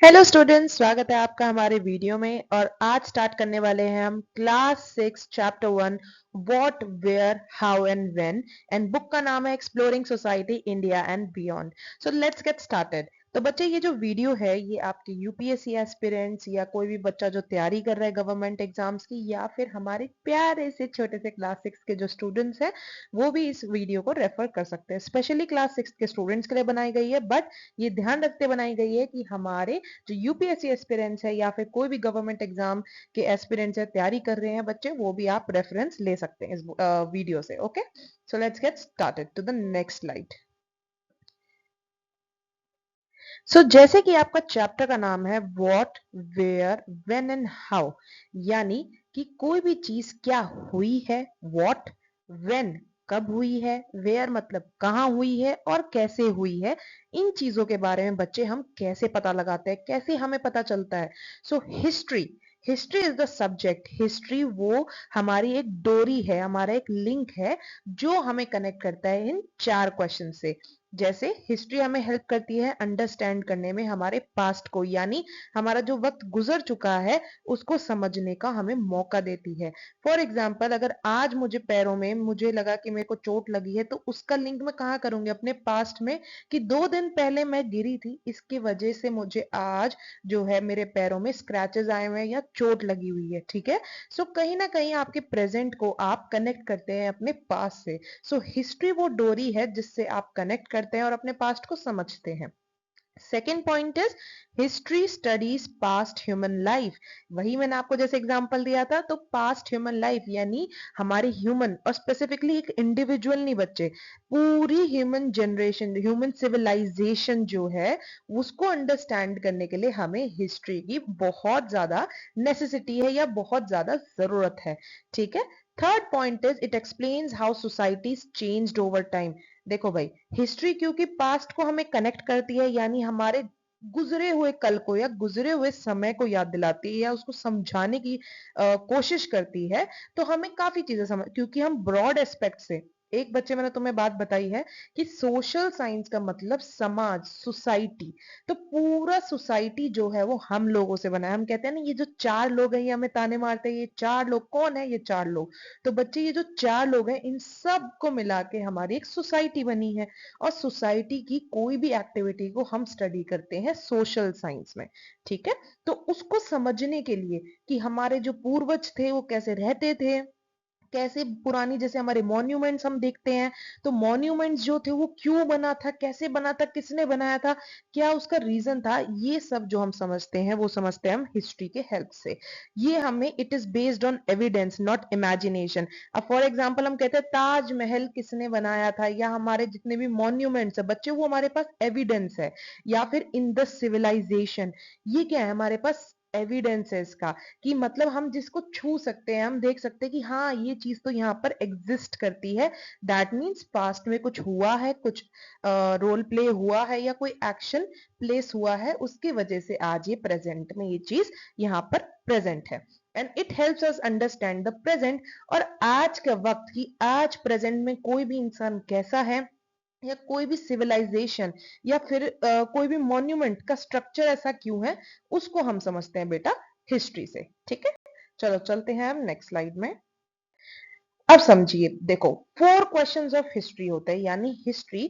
Hello students, स्वागत है आपका हमारे वीडियो में। और आज स्टार्ट करने वाले हैं हम class 6 chapter 1 what where how and when. And book का नाम है exploring society India and beyond. So let's get started. तो बच्चे, ये जो वीडियो है ये आपके यूपीएससी एस्पिरेंट्स या कोई भी बच्चा जो तैयारी कर रहा है गवर्नमेंट एग्जाम्स की, या फिर हमारे प्यारे से छोटे से क्लास 6 के जो स्टूडेंट्स हैं वो भी इस वीडियो को रेफर कर सकते हैं। स्पेशली क्लास 6 के स्टूडेंट्स के लिए बनाई गई है, बट ये ध्यान रखते बनाई गई है कि हमारे जो यूपीएससी एस्पिरेंट्स है या फिर कोई भी गवर्नमेंट एग्जाम के एस्पिरेंट्स है, तैयारी कर रहे हैं बच्चे, वो भी आप रेफरेंस ले सकते हैं इस वीडियो से। Okay, so let's get started to the next slide. So जैसे कि आपका चैप्टर का नाम है what where when and how, यानी कि कोई भी चीज क्या हुई है, व्हाट, व्हेन कब हुई है, वेयर मतलब कहाँ हुई है, और कैसे हुई है। इन चीजों के बारे में बच्चे हम कैसे पता लगाते हैं, कैसे हमें पता चलता है। So history, history is the subject. History वो हमारी एक डोरी है, हमारा एक लिंक है जो हमें कनेक्ट करता है इन चार क्वेश्चन से। जैसे हिस्ट्री हमें हेल्प करती है अंडरस्टैंड करने में हमारे पास्ट को, यानी हमारा जो वक्त गुजर चुका है उसको समझने का हमें मौका देती है। फॉर एग्जाम्पल, अगर आज मुझे पैरों में मुझे लगा कि मेरे को चोट लगी है, तो उसका लिंक मैं कहाँ करूंगी? अपने पास्ट में, कि 2 दिन पहले मैं गिरी थी, इसकी वजह से मुझे आज जो है मेरे पैरों में स्क्रैचेस आए हुए हैं या चोट लगी हुई है। ठीक है, सो कहीं ना कहीं आपके प्रेजेंट को आप कनेक्ट करते हैं अपने पास्ट से। सो हिस्ट्री वो डोरी है जिससे आप कनेक्ट करते हैं और अपने पास्ट को समझते हैं। Second point is history studies past human life. वही मैंने आपको जैसे एग्जांपल दिया था, तो पास्ट ह्यूमन लाइफ यानी हमारे ह्यूमन, और स्पेसिफिकली एक इंडिविजुअल नहीं बच्चे, पूरी ह्यूमन जनरेशन, ह्यूमन सिविलाइजेशन जो है उसको अंडरस्टैंड करने के लिए हमें हिस्ट्री की बहुत ज्यादा नेसेसिटी है या बहुत ज्यादा जरूरत है। ठीक है। Third point is it explains how societies changed over time. देखो भाई, हिस्ट्री क्योंकि पास्ट को हमें कनेक्ट करती है, यानी हमारे गुजरे हुए कल को या गुजरे हुए समय को याद दिलाती है या उसको समझाने की कोशिश करती है। तो हमें काफी चीजें समझ, क्योंकि हम ब्रॉड एस्पेक्ट से, एक बच्चे मैंने तुम्हें बात बताई है कि सोशल साइंस का मतलब समाज, सोसाइटी। तो पूरा सोसाइटी जो है वो हम लोगों से बना है। हम कहते हैं ना, ये जो चार लोग हैं ये हमें ताने मारते हैं, ये चार लोग कौन है? ये चार लोग। तो बच्चे, ये जो चार लोग हैं इन सब को मिला के हमारी एक सोसाइटी बनी है। और सोसाइटी की कोई भी एक्टिविटी को हम स्टडी करते हैं सोशल साइंस में। ठीक है। तो उसको समझने के लिए कि हमारे जो पूर्वज थे वो कैसे रहते थे, कैसे पुरानी, जैसे हमारे मॉन्यूमेंट्स हम देखते हैं, तो मॉन्यूमेंट्स जो थे वो क्यों बना था, कैसे बना था, किसने बनाया था, क्या उसका रीजन था, ये सब जो हम समझते हैं वो समझते हैं हम हिस्ट्री के हेल्प से। ये हमें, it is based on evidence not imagination. अब फॉर एग्जांपल हम कहते हैं ताजमहल किसने बनाया था, या हमारे जितने भी मॉन्यूमेंट्स है बच्चे, वो हमारे पास एविडेंस है। या फिर इन द सिविलाइजेशन, ये क्या है? हमारे पास एविडेंस है इसका, कि मतलब हम जिसको छू सकते हैं, हम देख सकते हैं कि हाँ ये चीज तो यहाँ पर एग्जिस्ट करती है। दैट मीन्स पास्ट में कुछ हुआ है, कुछ रोल प्ले हुआ है या कोई एक्शन प्लेस हुआ है, उसकी वजह से आज ये प्रेजेंट में ये चीज यहाँ पर प्रेजेंट है। And it helps us understand the present. और आज का वक्त, की आज प्रेजेंट में कोई भी इंसान कैसा है, या कोई भी सिविलाइजेशन, या फिर कोई भी मॉन्यूमेंट का स्ट्रक्चर ऐसा क्यों है, उसको हम समझते हैं बेटा हिस्ट्री से। ठीक है, चलो चलते हैं हम नेक्स्ट स्लाइड में। अब समझिए, देखो, 4 क्वेश्चंस ऑफ हिस्ट्री होते हैं, यानी हिस्ट्री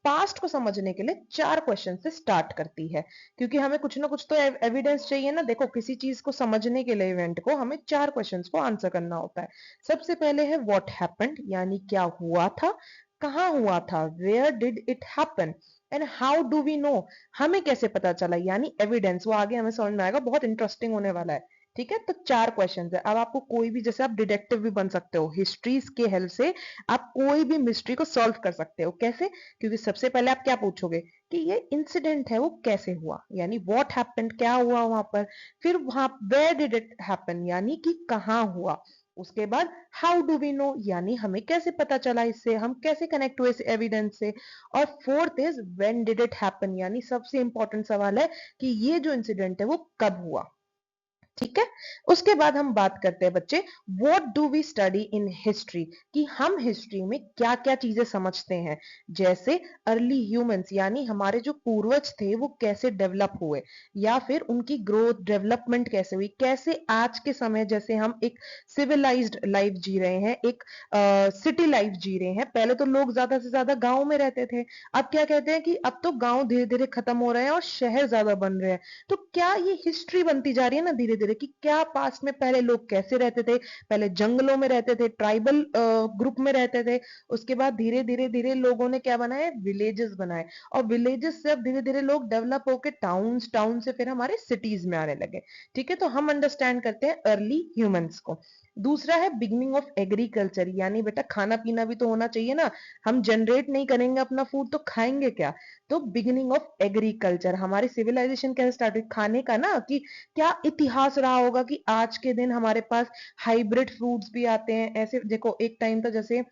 पास्ट को समझने के लिए 4 क्वेश्चन से स्टार्ट करती है, क्योंकि हमें कुछ ना कुछ तो एविडेंस चाहिए ना। देखो, किसी चीज को समझने के लिए, इवेंट को, हमें 4 क्वेश्चंस को आंसर करना होता है। सबसे पहले है व्हाट हैपेंड, यानी क्या हुआ था, कहाँ हुआ था, where did it happen, and how do we know, हमें कैसे पता चला, यानी एविडेंस। वो आगे हमें समझ में आएगा, बहुत इंटरेस्टिंग होने वाला है। ठीक है, तो 4 क्वेश्चन है। अब आपको कोई भी, जैसे आप डिटेक्टिव भी बन सकते हो, हिस्ट्री के हेल्प से आप कोई भी मिस्ट्री को सॉल्व कर सकते हो। कैसे? क्योंकि सबसे पहले आप क्या पूछोगे कि ये इंसिडेंट है वो कैसे हुआ, यानी व्हाट हैपेंड, क्या हुआ वहां पर। फिर वहां वेयर डिड इट हैपन, यानी कि कहाँ हुआ। उसके बाद हाउ डू वी नो, यानी हमें कैसे पता चला, इससे हम कैसे कनेक्ट हुए इस एविडेंस से। और fourth is when did it happen, यानी सबसे इंपॉर्टेंट सवाल है कि ये जो इंसिडेंट है वो कब हुआ। ठीक है। उसके बाद हम बात करते हैं बच्चे, what do we study in history, कि हम हिस्ट्री में क्या क्या चीजें समझते हैं। जैसे अर्ली ह्यूमंस यानी हमारे जो पूर्वज थे वो कैसे डेवलप हुए, या फिर उनकी ग्रोथ डेवलपमेंट कैसे हुई, कैसे आज के समय जैसे हम एक सिविलाइज्ड लाइफ जी रहे हैं, एक सिटी लाइफ जी रहे हैं। पहले तो लोग ज्यादा से ज्यादा गांव में रहते थे, अब क्या कहते हैं कि अब तो गांव धीरे धीरे खत्म हो रहे हैं और शहर ज्यादा बन रहे हैं। तो क्या ये हिस्ट्री बनती जा रही है ना धीरे धीरे, कि क्या पास्ट में पहले लोग कैसे रहते थे। पहले जंगलों में रहते थे, ट्राइबल ग्रुप में रहते थे। उसके बाद धीरे धीरे धीरे लोगों ने क्या बनाए, विलेजेस बनाए, और विलेजेस से अब धीरे धीरे लोग डेवलप होकर टाउन्स, टाउन से फिर हमारे सिटीज में आने लगे। ठीक है, तो हम अंडरस्टैंड करते हैं अर्ली ह्यूमंस को। दूसरा है बिगनिंग ऑफ एग्रीकल्चर, यानी बेटा खाना पीना भी तो होना चाहिए ना, हम जनरेट नहीं करेंगे अपना फूड तो खाएंगे क्या। तो बिगिनिंग ऑफ एग्रीकल्चर, हमारी सिविलाइजेशन कैसे स्टार्ट हुई, खाने का ना, कि क्या इतिहास रहा होगा कि आज के दिन हमारे पास हाइब्रिड फ्रूट्स भी आते हैं। ऐसे देखो एक टाइम था जैसे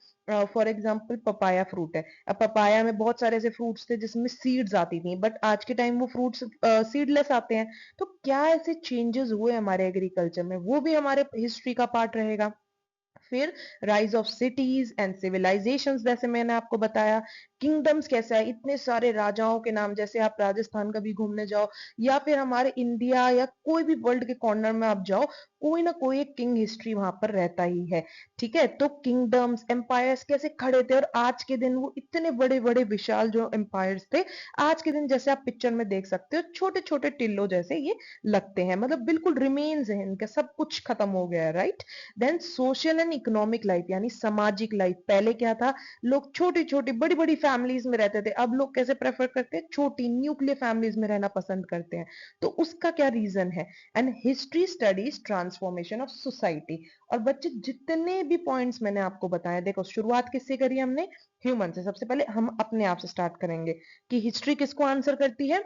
फॉर एग्जांपल पपाया फ्रूट है, अब पपाया में बहुत सारे ऐसे फ्रूट्स थे जिसमें सीड्स आती थी, बट आज के टाइम वो फ्रूट्स सीडलेस आते हैं। तो क्या ऐसे चेंजेस हुए हमारे एग्रीकल्चर में, वो भी हमारे हिस्ट्री का पार्ट रहेगा। फिर rise of cities and civilisations, जैसे मैंने आपको बताया। किंगडम्स कैसा है, इतने सारे राजाओं के नाम, जैसे आप राजस्थान कभी घूमने जाओ, या फिर हमारे इंडिया या कोई भी वर्ल्ड के कॉर्नर में आप जाओ, कोई ना कोई एक किंग हिस्ट्री वहां पर रहता ही है। ठीक है, तो किंगडम्स एम्पायर्स कैसे खड़े थे, और आज के दिन वो इतने बड़े बड़े विशाल जो एम्पायर्स थे, आज के दिन जैसे आप पिक्चर में देख सकते हो छोटे छोटे टिल्लो जैसे ये लगते हैं, मतलब बिल्कुल रिमेन्स है इनका, सब कुछ खत्म हो गया है, right. Then social and economic life, यानी सामाजिक लाइफ। पहले क्या था, लोग छोटी छोटी बड़ी बड़ी फैमिलीज में रहते थे, अब लोग कैसे प्रेफर करते हैं, छोटी न्यूक्लियर फैमिलीज में रहना पसंद करते हैं। तो उसका क्या रीजन है। And history studies transformation of society. और बच्चे जितने भी पॉइंट्स मैंने आपको बताया, देखो शुरुआत किससे करी हमने, ह्यूमन से। सबसे पहले हम अपने आप से स्टार्ट करेंगे कि हिस्ट्री किसको आंसर करती है,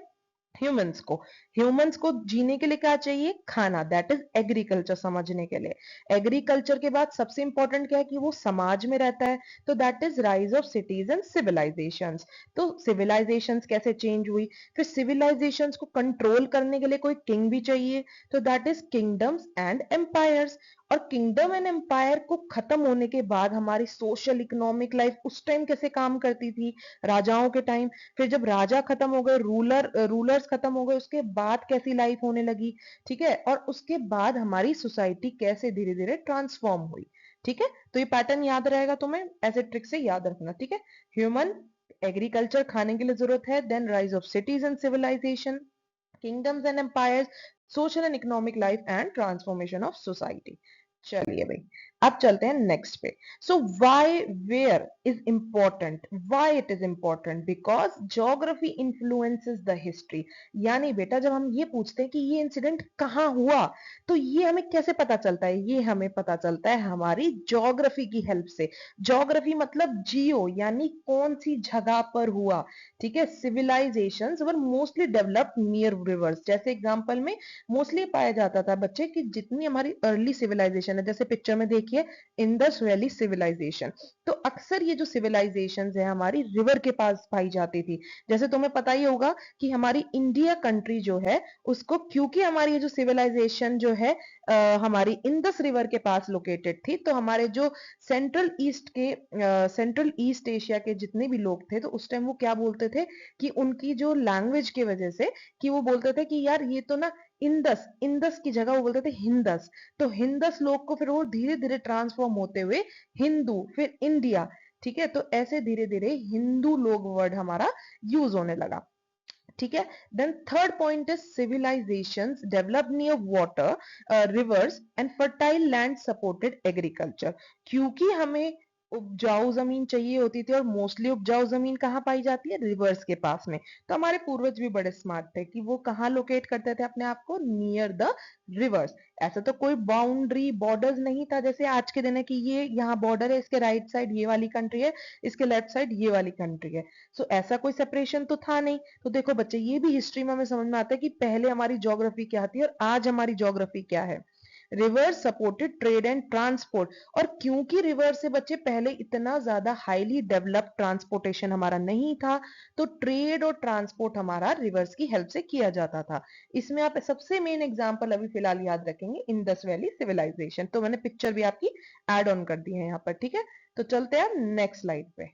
ह्यूमंस को। ह्यूमंस को जीने के लिए क्या चाहिए, खाना, दैट इज एग्रीकल्चर समझने के लिए। एग्रीकल्चर के बाद सबसे इंपॉर्टेंट क्या है, कि वो समाज में रहता है, तो that is rise of cities and civilisations. तो सिविलाइजेशंस कैसे चेंज हुई, फिर सिविलाइजेशंस को कंट्रोल करने के लिए कोई किंग भी चाहिए, तो that is kingdoms and empires. और किंगडम एंड एम्पायर को खत्म होने के बाद हमारी सोशल इकोनॉमिक लाइफ उस टाइम कैसे काम करती थी, राजाओं के टाइम। फिर जब राजा खत्म हो गए, रूलर्स खत्म हो गए, उसके बाद कैसी लाइफ होने लगी। ठीक है, और उसके बाद हमारी सोसाइटी कैसे धीरे धीरे ट्रांसफॉर्म हुई। ठीक है, तो ये पैटर्न याद रहेगा तुम्हें, ऐसे ट्रिक से याद रखना। ठीक है, ह्यूमन, एग्रीकल्चर खाने के लिए जरूरत है, then rise of cities and civilisation, kingdoms and empires, social and economic life and transformation of society. चलिए भाई, अब चलते हैं नेक्स्ट पे। So why where is important, why it is important, because geography influences the history. यानी बेटा जब हम ये पूछते हैं कि ये इंसिडेंट कहाँ हुआ, तो ये हमें कैसे पता चलता है, ये हमें पता चलता है हमारी ज्योग्राफी की हेल्प से। ज्योग्राफी मतलब जियो, यानी कौन सी जगह पर हुआ। ठीक है, civilisations were mostly developed near rivers, जैसे एग्जांपल में मोस्टली पाया जाता था बच्चे कि जितनी हमारी अर्ली सिविलाइजेशन है, जैसे पिक्चर में देखिए इंडस वैली सिविलाइजेशन, तो अक्सर ये जो सिविलाइजेशन है हमारी रिवर के पास पाई जाती थी। जैसे तुम्हें पता ही होगा कि हमारी इंडिया कंट्री जो है उसको, क्योंकि हमारी ये जो सिविलाइजेशन जो है हमारी इंडस रिवर के पास लोकेटेड थी, तो हमारे जो सेंट्रल ईस्ट एशिया के जितने भी लोग थे, तो उस टाइम वो क्या बोलते थे कि उनकी जो लैंग्वेज की वजह से, कि वो बोलते थे कि यार ये तो ना इंदस, इंदस की जगह वो बोलते थे हिंदस। तो हिंदस लोग को फिर वो धीरे धीरे ट्रांसफॉर्म होते हुए हिंदू, फिर इंडिया। ठीक है, तो ऐसे धीरे धीरे हिंदू लोग वर्ड हमारा यूज होने लगा। ठीक है, then third point is civilisations develop near water, rivers and fertile land supported agriculture. क्योंकि हमें उपजाऊ जमीन चाहिए होती थी, और मोस्टली उपजाऊ जमीन कहाँ पाई जाती है, रिवर्स के पास में। तो हमारे पूर्वज भी बड़े स्मार्ट थे कि वो कहाँ लोकेट करते थे अपने आप को, नियर द रिवर्स। ऐसा तो कोई बाउंड्री बॉर्डर्स नहीं था जैसे आज के दिन है कि ये यहाँ बॉर्डर है, इसके राइट साइड ये वाली कंट्री है, इसके लेफ्ट साइड ये वाली कंट्री है। सो ऐसा कोई सेपरेशन तो था नहीं। तो देखो बच्चे, ये भी हिस्ट्री में हमें समझ में आता है कि पहले हमारी ज्योग्राफी क्या थी और आज हमारी ज्योग्राफी क्या है। River supported trade and transport. और क्योंकि रिवर से बच्चे पहले इतना ज्यादा हाईली डेवलप्ड ट्रांसपोर्टेशन हमारा नहीं था, तो ट्रेड और ट्रांसपोर्ट हमारा रिवर्स की हेल्प से किया जाता था। इसमें आप सबसे मेन एग्जांपल अभी फिलहाल याद रखेंगे इंडस वैली सिविलाइजेशन। तो मैंने पिक्चर भी आपकी ऐड ऑन कर दी है यहाँ पर, ठीक है। तो चलते हैं नेक्स्ट स्लाइड पे।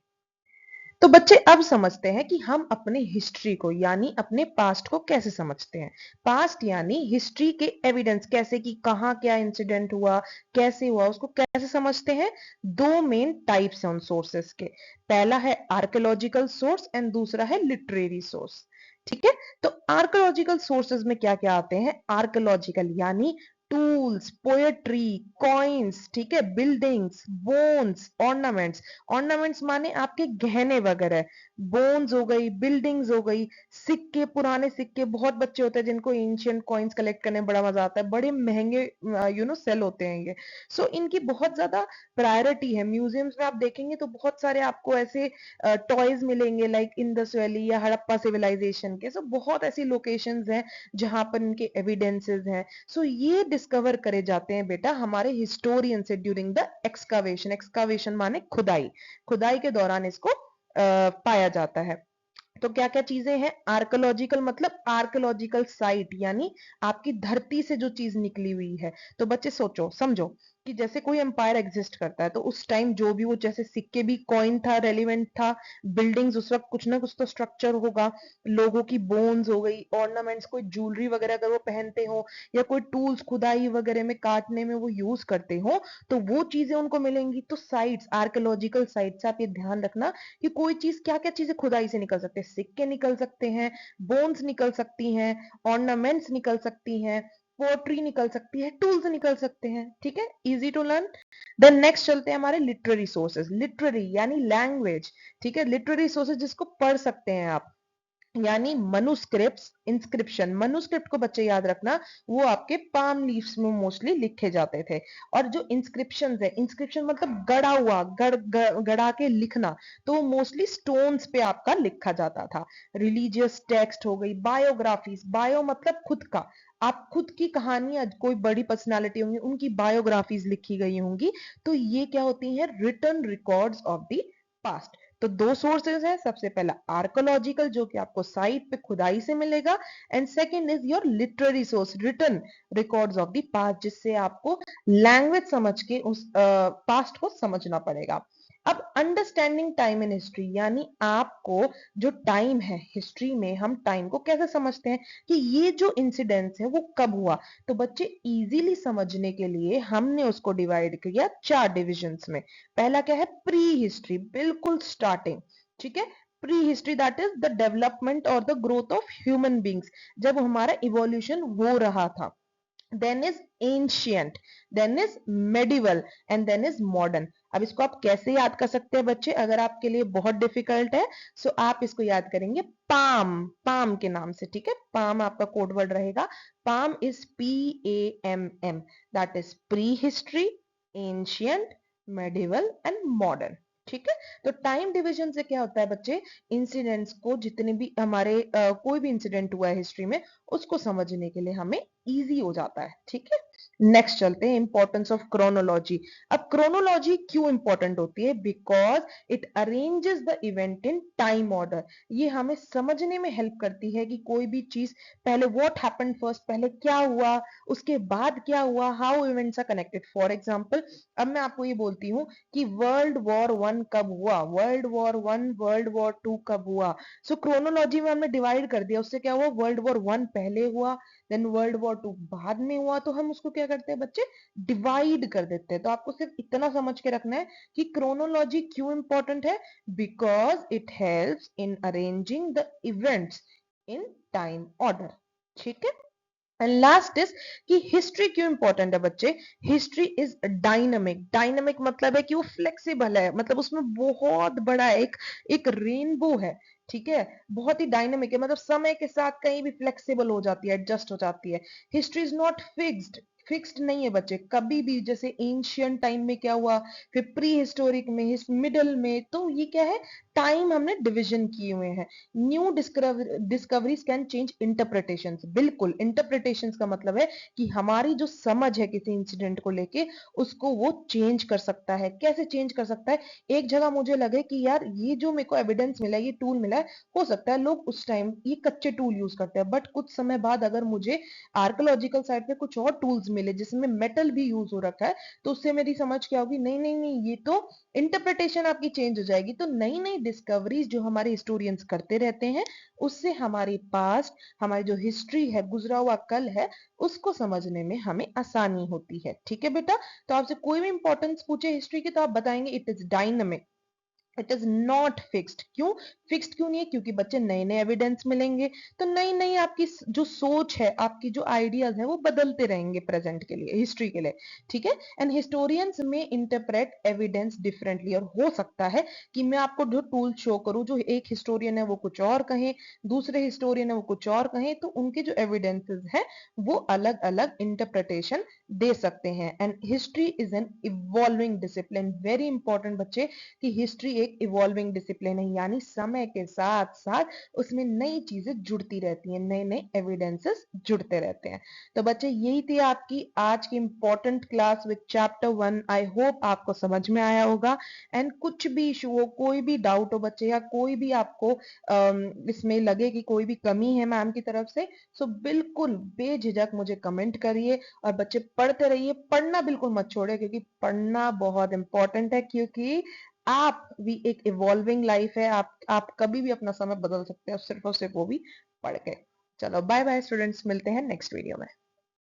तो बच्चे अब समझते हैं कि हम अपने हिस्ट्री को यानी अपने पास्ट को कैसे समझते हैं। पास्ट यानी हिस्ट्री के एविडेंस, कैसे कि कहाँ क्या इंसिडेंट हुआ, कैसे हुआ, उसको कैसे समझते हैं। दो मेन टाइप्स हैं उन सोर्सेस के। पहला है आर्कियोलॉजिकल सोर्स एंड दूसरा है लिटरेरी सोर्स। ठीक है। तो आर्कियोलॉजिकल सोर्सेज में क्या क्या आते हैं। आर्कियोलॉजिकल यानी टूल्स, पोएट्री, कॉइन्स, ठीक है, बिल्डिंग्स, बोन्स, ऑर्नामेंट्स। ऑर्नामेंट्स माने आपके गहने वगैरह, बोन्स हो गई, बिल्डिंग्स हो गई, सिक्के, पुराने सिक्के। बहुत बच्चे होते हैं जिनको एंशियंट कॉइन्स कलेक्ट करने में बड़ा मजा आता है, बड़े महंगे सेल होते हैं ये। सो इनकी बहुत ज्यादा प्रायोरिटी है। म्यूजियम्स में आप देखेंगे तो बहुत सारे आपको ऐसे टॉयज मिलेंगे लाइक इंडस वैली या हड़प्पा सिविलाइजेशन के। सो बहुत ऐसी लोकेशंस हैं जहां पर इनके एविडेंसेस हैं। सो ये डिस्कवर करे जाते हैं बेटा हमारे हिस्टोरियन से ड्यूरिंग द एक्सकावेशन। एक्सकावेशन माने खुदाई, खुदाई के दौरान इसको पाया जाता है। तो क्या क्या चीजें हैं। आर्कोलॉजिकल मतलब आर्कोलॉजिकल साइट यानी आपकी धरती से जो चीज निकली हुई है। तो बच्चे सोचो समझो कि जैसे कोई एम्पायर एग्जिस्ट करता है तो उस टाइम जो भी वो, जैसे सिक्के भी कॉइन था, रेलिवेंट था, बिल्डिंग्स उस वक्त कुछ ना कुछ तो स्ट्रक्चर होगा, लोगों की बोन्स हो गई, ऑर्नामेंट्स, कोई ज्वेलरी वगैरह अगर वो पहनते हो या कोई टूल्स खुदाई वगैरह में काटने में वो यूज करते हो, तो वो चीजें उनको मिलेंगी। तो साइट्स, आर्कोलॉजिकल साइट्स, आप ये ध्यान रखना कि कोई चीज, क्या क्या चीजें खुदाई से निकल सकते हैं। सिक्के निकल सकते हैं, बोन्स निकल सकती हैं, ऑर्नामेंट्स निकल सकती हैं, पोट्री निकल सकती है, टूल्स निकल सकते हैं। ठीक है, easy to learn. Then next चलते हैं हमारे लिटरेरी सोर्सेज। लिटरेरी यानी लैंग्वेज, ठीक है। लिटरेरी सोर्सेज जिसको पढ़ सकते हैं आप, यानी मनुस्क्रिप्ट्स, इंस्क्रिप्शन। मनुस्क्रिप्ट को बच्चे याद रखना, वो आपके पाम लीव्स में मोस्टली लिखे जाते थे। और जो इंस्क्रिप्शन है, इंस्क्रिप्शन मतलब गड़ा हुआ, गड़ा के लिखना, तो मोस्टली स्टोन्स पे आपका लिखा जाता था। रिलीजियस टेक्स्ट हो गई, बायोग्राफीज, बायो मतलब खुद का, आप खुद की कहानियां, कोई बड़ी पर्सनालिटी होंगी उनकी बायोग्राफीज लिखी गई होंगी। तो ये क्या होती है, written records of the past. तो दो सोर्सेज है, सबसे पहला आर्कोलॉजिकल जो कि आपको साइट पे खुदाई से मिलेगा, and second is your literary source, written records of the past, जिससे आपको लैंग्वेज समझ के उस पास्ट को समझना पड़ेगा। अब अंडरस्टैंडिंग टाइम इन हिस्ट्री यानी आपको जो टाइम है हिस्ट्री में, हम टाइम को कैसे समझते हैं कि ये जो इंसिडेंट्स है वो कब हुआ। तो बच्चे इजीली समझने के लिए हमने उसको डिवाइड किया चार डिविजन्स में। पहला क्या है, प्री हिस्ट्री, बिल्कुल स्टार्टिंग, ठीक है। Prehistory that is the development और the growth of human beings, जब हमारा इवोल्यूशन हो रहा था। Then is ancient, then is medieval and then is modern. अब इसको आप कैसे याद कर सकते हैं बच्चे, अगर आपके लिए बहुत डिफिकल्ट है सो आप इसको याद करेंगे पाम, पाम के नाम से, ठीक है। पाम आपका कोड वर्ड रहेगा। Palm is PAMM, that is pre history, ancient, medieval and modern. ठीक है। तो टाइम डिवीजन से क्या होता है बच्चे, इंसिडेंट्स को, जितने भी हमारे कोई भी इंसिडेंट हुआ है हिस्ट्री में, उसको समझने के लिए हमें इजी हो जाता है। ठीक है। नेक्स्ट चलते हैं, इंपॉर्टेंस ऑफ क्रोनोलॉजी। अब क्रोनोलॉजी क्यों इंपॉर्टेंट होती है, because it arranges the event in time order. ये हमें समझने में हेल्प करती है कि कोई भी चीज पहले व्हाट हैपेंड फर्स्ट, पहले क्या हुआ, उसके बाद क्या हुआ, how events are connected. For example, अब मैं आपको ये बोलती हूँ कि वर्ल्ड वॉर 1 कब हुआ, वर्ल्ड वॉर 1, वर्ल्ड वॉर 2 कब हुआ। सो क्रोनोलॉजी में हमने डिवाइड कर दिया, उससे क्या हुआ, वर्ल्ड वॉर 1 पहले हुआ, देन वर्ल्ड वॉर 2 बाद में हुआ। तो हम उसको क्या करते हैं बच्चे, डिवाइड कर देते हैं। तो आपको सिर्फ इतना समझ के रखना है कि क्रोनोलॉजी क्यों इंपॉर्टेंट है, because it helps in arranging the events in time order. ठीक है। एंड लास्ट इज कि हिस्ट्री क्यों इंपॉर्टेंट है बच्चे। हिस्ट्री इज डायनामिक, डायनामिक मतलब है कि वो फ्लेक्सिबल है, मतलब उसमें बहुत बड़ा एक एक रेनबो है। ठीक है, बहुत ही डायनामिक है, मतलब समय के साथ कहीं भी फ्लेक्सिबल हो जाती है, एडजस्ट हो जाती है। History is not fixed, fixed नहीं है बच्चे कभी भी। जैसे एंशियंट टाइम में क्या हुआ, फिर प्री हिस्टोरिक में, मिडल में, तो ये क्या है, टाइम हमने डिवीजन किए हुए हैं। New discoveries can change interpretations. बिल्कुल, इंटरप्रिटेशंस का मतलब है कि हमारी जो समझ है किसी इंसिडेंट को लेके उसको वो चेंज कर सकता है। कैसे चेंज कर सकता है? एक जगह मुझे लगे कि यार ये जो मेरे को एविडेंस मिला है, ये टूल मिला है, हो सकता है लोग उस टाइम ये कच्चे टूल यूज करते हैं, बट कुछ समय बाद अगर मुझे आर्कोलॉजिकल साइड पे कुछ और टूल्स मिले जिसमें मेटल भी यूज हो रखा है, तो उससे मेरी समझ क्या होगी, नहीं नहीं नहीं, ये तो इंटरप्रिटेशन आपकी चेंज हो जाएगी। तो नई नई डिस्कवरीज जो हमारे हिस्टोरियंस करते रहते हैं, उससे हमारी पास्ट, हमारी जो हिस्ट्री है, गुजरा हुआ कल है, उसको समझने में हमें आसानी होती है। ठीक है बेटा? तो आपसे कोई भी इंपॉर्टेंस पूछे हिस्ट्री की तो आप बताएंगे it is dynamic, it is not fixed. क्यों फिक्स्ड क्यों नहीं है? क्योंकि बच्चे नए नए एविडेंस मिलेंगे, तो नई नई आपकी जो सोच है, आपकी जो आइडियाज है, वो बदलते रहेंगे प्रेजेंट के लिए, हिस्ट्री के लिए। ठीक है? एंड हिस्टोरियंस में इंटरप्रेट एविडेंस डिफरेंटली, और हो सकता है कि मैं आपको जो टूल शो करूं, जो एक हिस्टोरियन है वो कुछ और कहें, दूसरे हिस्टोरियन है वो कुछ और कहें, तो उनके जो एविडेंसेस है वो अलग अलग इंटरप्रिटेशन दे सकते हैं। And history is an evolving discipline. Very important बच्चे, कि हिस्ट्री एक इवॉल्विंग डिसिप्लिन है, यानी समय के साथ साथ उसमें नई चीजें जुड़ती रहती हैं, नए नए एविडेंसेस जुड़ते रहते हैं। तो बच्चे, यही थी आपकी आज की important class with chapter 1। I hope आपको समझ में आया होगा। एंड कुछ भी इशू हो, कोई भी डाउट हो बच्चे, या कोई भी आपको इसमें लगे कि कोई भी कमी है मैम की तरफ से, सो बिल्कुल बेझिझक मुझे कमेंट करिए। और बच्चे पढ़ते रहिए, पढ़ना बिल्कुल मत छोड़े, क्योंकि पढ़ना बहुत इंपॉर्टेंट है, क्योंकि आप भी एक इवॉल्विंग लाइफ है। आप कभी भी अपना समय बदल सकते हो, सिर्फ और सिर्फ वो भी पढ़ के। चलो बाय बाय स्टूडेंट्स, मिलते हैं नेक्स्ट वीडियो में।